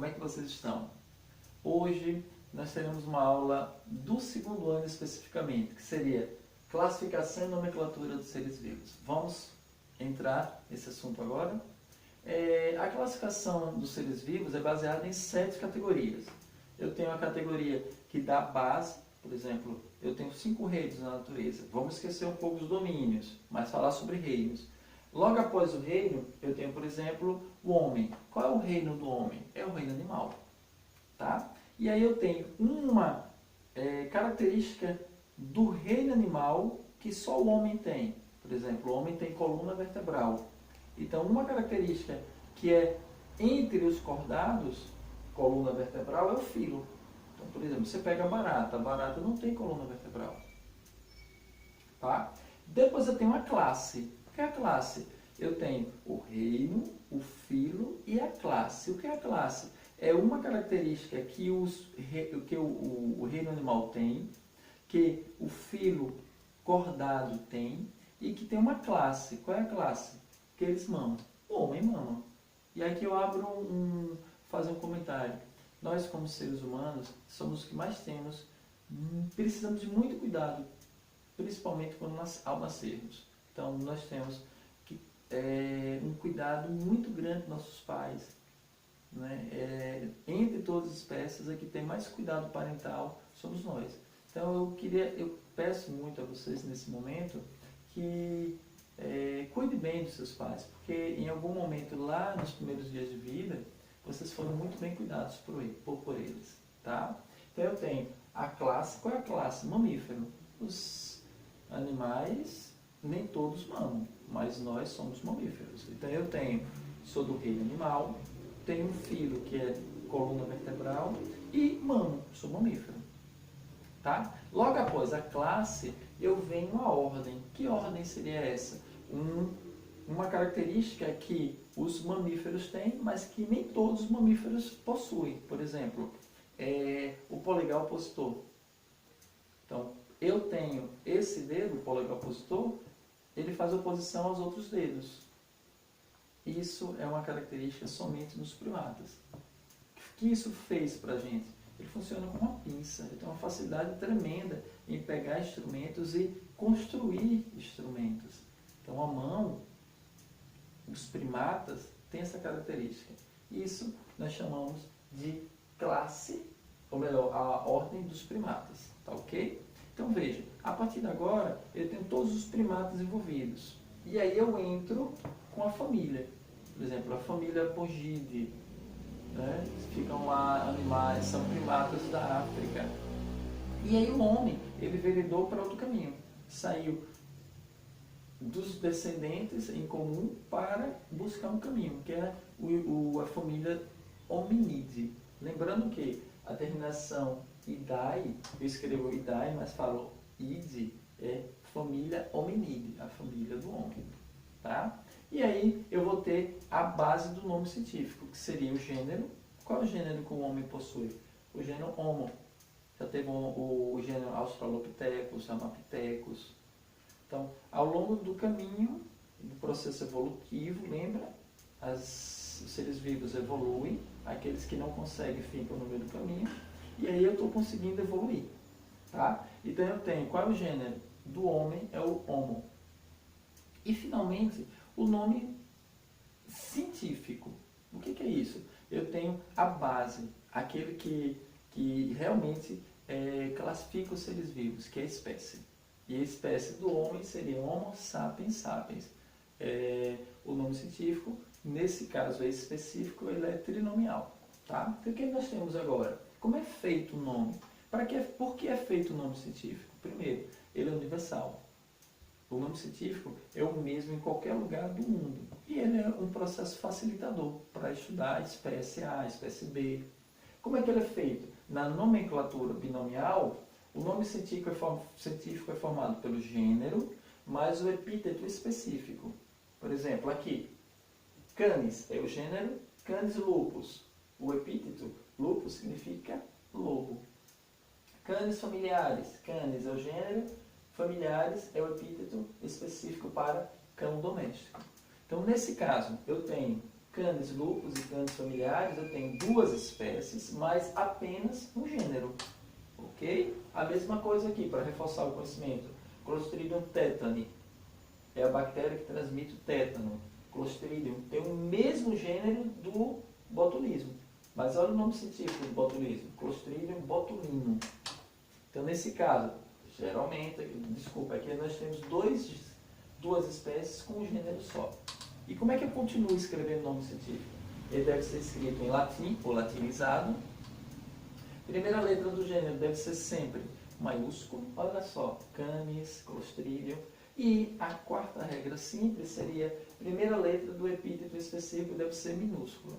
como é que vocês estão? Hoje nós teremos uma aula do segundo ano especificamente, que seria classificação e nomenclatura dos seres vivos. Vamos entrar nesse assunto agora? A classificação dos seres vivos é baseada em 7 categorias. Eu tenho a categoria que dá base, por exemplo, eu tenho 5 reinos na natureza. Vamos esquecer um pouco os domínios, mas falar sobre reinos. Logo após o reino, eu tenho, por exemplo, o homem. Qual é o reino do homem? É o reino animal. Tá? E aí eu tenho uma característica do reino animal que só o homem tem. Por exemplo, o homem tem coluna vertebral. Então, uma característica que é entre os cordados, coluna vertebral, é o filo. Então, por exemplo, você pega a barata não tem coluna vertebral. Tá? Depois eu tenho a classe. O que é a classe? Eu tenho o reino, o filo e a classe. O que é a classe? É uma característica que o reino animal tem, que o filo cordado tem e que tem uma classe. Qual é a classe? Que eles mamam. O homem mama. E aqui eu abro fazer um comentário. Nós, como seres humanos, somos os que mais temos, precisamos de muito cuidado, principalmente ao nascermos. Então, nós temos um cuidado muito grande dos nossos pais. Né? Entre todas as espécies, a que tem mais cuidado parental somos nós. Então, eu peço muito a vocês, nesse momento, que cuide bem dos seus pais, porque em algum momento lá nos primeiros dias de vida, vocês foram muito bem cuidados por eles. Tá? Então eu tenho a classe. Qual é a classe? Mamífero. Os animais, nem todos mamam, mas nós somos mamíferos. Então eu sou do reino animal, tenho um filo que é coluna vertebral e mamo, sou mamífero. Tá? Logo após a classe, eu venho a ordem. Que ordem seria essa? Uma característica que os mamíferos têm, mas que nem todos os mamíferos possuem. Por exemplo, o polegar opositor. Então, eu tenho esse dedo, o polegar opositor, ele faz oposição aos outros dedos. Isso é uma característica somente nos primatas. O que isso fez para a gente? Ele funciona como uma pinça, ele tem uma facilidade tremenda em pegar instrumentos e construir instrumentos. Então a mão, os primatas, têm essa característica. Isso nós chamamos de classe, ou melhor, a ordem dos primatas. Tá ok? Então veja, a partir de agora eu tenho todos os primatas envolvidos. E aí eu entro com a família. Por exemplo, a família Porgidae. Né? Ficam lá animais, são primatas da África. E aí o homem, ele veredou para outro caminho. Saiu dos descendentes em comum para buscar um caminho, que é a família Hominide. Lembrando que a terminação idai, eu escrevo idai, mas falo ide, é família Hominide, a família do homem. Tá? E aí eu vou ter a base do nome científico, que seria o gênero. Qual é o gênero que o homem possui? O gênero Homo. Já teve o gênero Australopithecus, Ramapithecus. Então, ao longo do caminho, do processo evolutivo, lembra? Os seres vivos evoluem, aqueles que não conseguem ficam no meio do caminho, e aí eu estou conseguindo evoluir. Tá? Então eu tenho, qual é o gênero? Do homem é o Homo. E finalmente, o nome científico. O que é isso? Eu tenho a base, aquele que realmente classifica os seres vivos, que é a espécie. E a espécie do homem seria Homo sapiens sapiens. O nome científico, nesse caso específico, ele é trinomial. Tá? Então o que nós temos agora? Como é feito o nome? Por que é feito o nome científico? Primeiro, ele é universal. O nome científico é o mesmo em qualquer lugar do mundo. E ele é um processo facilitador para estudar a espécie A, a espécie B. Como é que ele é feito? Na nomenclatura binomial, o nome científico é formado pelo gênero, mais o epíteto específico. Por exemplo, aqui, Canis é o gênero, Canis lupus. O epíteto, lupus, significa lobo. Canis familiares, Canis é o gênero, familiares é o epíteto específico para cão doméstico. Então, nesse caso, eu tenho Canis lupus e Canis familiares, eu tenho duas espécies, mas apenas um gênero. Ok? A mesma coisa aqui, para reforçar o conhecimento. Clostridium tetani é a bactéria que transmite o tétano. Clostridium tem o mesmo gênero do botulismo. Mas olha o nome científico do botulismo. Clostridium botulinum. Então, nesse caso, geralmente, desculpa, aqui nós temos duas espécies com um gênero só. E como é que eu continuo escrevendo o nome científico? Ele deve ser escrito em latim ou latinizado. Primeira letra do gênero deve ser sempre maiúsculo, olha só, Canis, Clostridium. E a quarta regra simples seria, primeira letra do epíteto específico deve ser minúscula.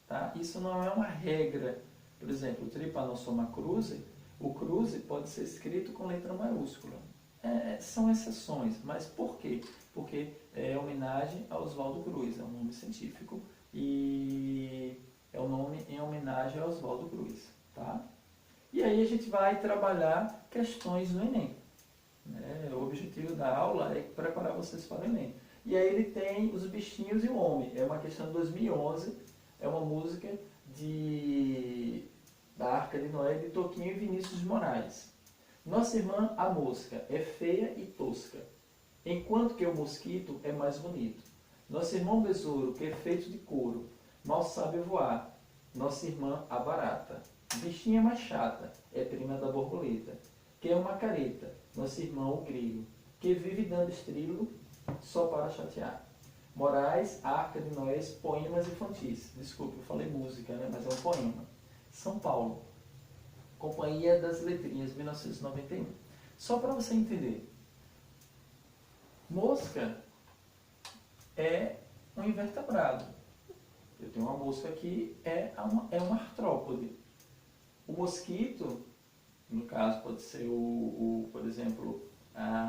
Tá? Isso não é uma regra. Por exemplo, o Trypanosoma cruzi, o cruzi pode ser escrito com letra maiúscula. São exceções, mas por quê? Porque é homenagem a Oswaldo Cruz, é um nome científico, e é um nome em homenagem a Oswaldo Cruz. Tá? E aí a gente vai trabalhar questões no Enem. O objetivo da aula é preparar vocês para o Enem. E aí ele tem os bichinhos e o homem. É uma questão de 2011, é uma música da Arca de Noé, de Toquinho e Vinícius de Moraes. Nossa irmã, a mosca, é feia e tosca, enquanto que o mosquito é mais bonito. Nosso irmão besouro, que é feito de couro, mal sabe voar. Nossa irmã, a barata. Bichinha mais chata, é prima da borboleta, que é uma careta, nosso irmão o grilo, que vive dando estrilo só para chatear. Moraes, Arca de Noé, poemas infantis. Desculpe, eu falei música, né? Mas é um poema. São Paulo, Companhia das Letrinhas, 1991. Só para você entender, mosca é um invertebrado. Eu tenho uma mosca aqui, é uma artrópode. O mosquito, no caso pode ser por exemplo,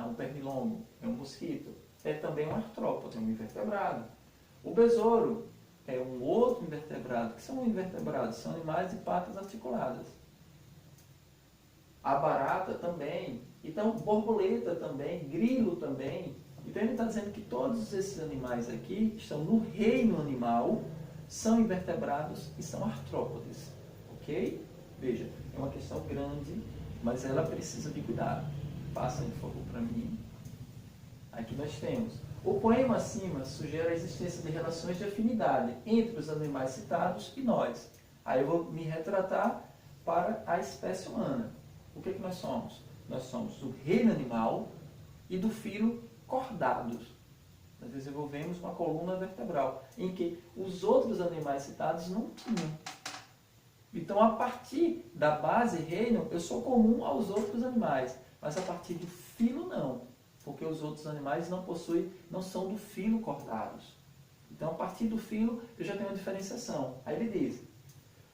um pernilongo, é um mosquito, é também um artrópode, é um invertebrado. O besouro é um outro invertebrado. O que são invertebrados? São animais de patas articuladas. A barata também, então borboleta também, grilo também. Então ele está dizendo que todos esses animais aqui estão no reino animal, são invertebrados e são artrópodes. Ok? Veja, é uma questão grande, mas ela precisa de cuidado. Passa, por favor, para mim. Aqui nós temos. O poema acima sugere a existência de relações de afinidade entre os animais citados e nós. Aí eu vou me retratar para a espécie humana. O que nós somos? Nós somos do reino animal e do filo cordados. Nós desenvolvemos uma coluna vertebral, em que os outros animais citados não tinham. Então, a partir da base reino, eu sou comum aos outros animais, mas a partir do filo não, porque os outros animais não são do filo cordados. Então, a partir do filo, eu já tenho uma diferenciação. Aí ele diz,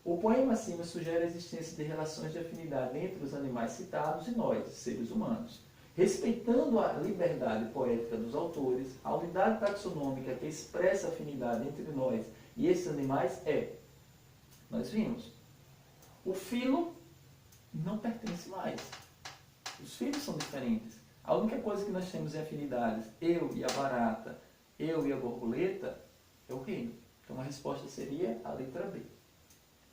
o poema acima sugere a existência de relações de afinidade entre os animais citados e nós, seres humanos. Respeitando a liberdade poética dos autores, a unidade taxonômica que expressa a afinidade entre nós e esses animais nós vimos, o filo não pertence mais. Os filos são diferentes. A única coisa que nós temos em afinidades, eu e a barata, eu e a borboleta, é o reino. Então a resposta seria a letra B.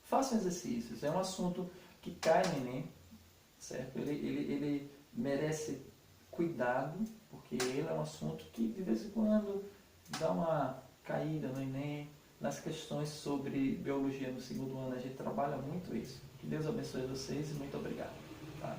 Façam exercícios. É um assunto que cai no Enem, certo? Ele merece cuidado, porque ele é um assunto que de vez em quando dá uma caída no Enem. Nas questões sobre biologia no segundo ano, a gente trabalha muito isso. Que Deus abençoe vocês e muito obrigado. Tá?